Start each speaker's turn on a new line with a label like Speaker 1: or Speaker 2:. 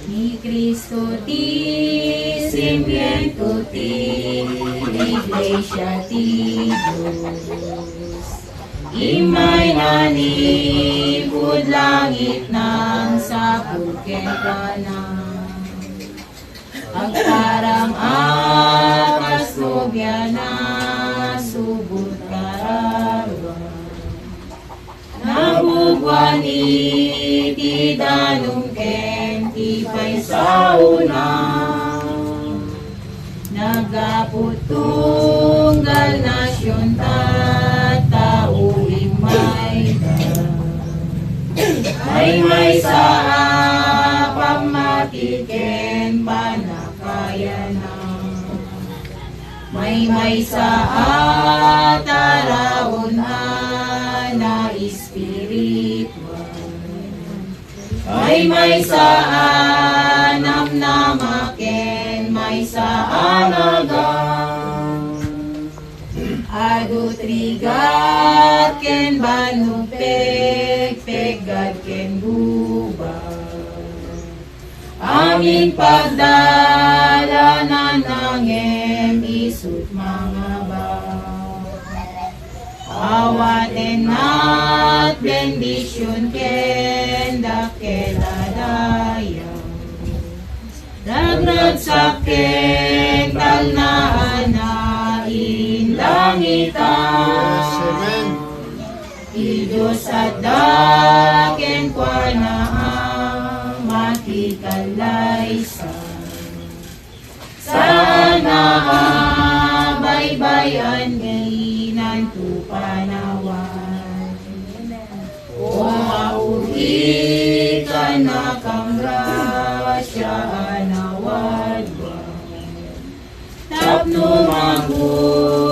Speaker 1: Ni Cristo ti simiento ti Iglesia ti Diyos. Imay na ni bud langit nang sapulken ka na. Agtarang apasobya na subot karawan. Nabugwan iti danungken ti pay sa una. Nagaputunggal nasyon tao imay ka. May sa pamatiken panakaya na. May sa ataraon na espiritual. May sa namnamaken, may sa anagang. Adu trigat ken banupeg, pegad ken gubag. Aming pagdalanan ng isut mga baw. Awaten at bendisyon ken dakeladaya. Dagrag sa ken talnaan na langitan. Diyos at daken kwa na makikalaysan. Sana baybayan inan tu panawan. O mauhi ka na kang grasya anawadwan. Tapno magun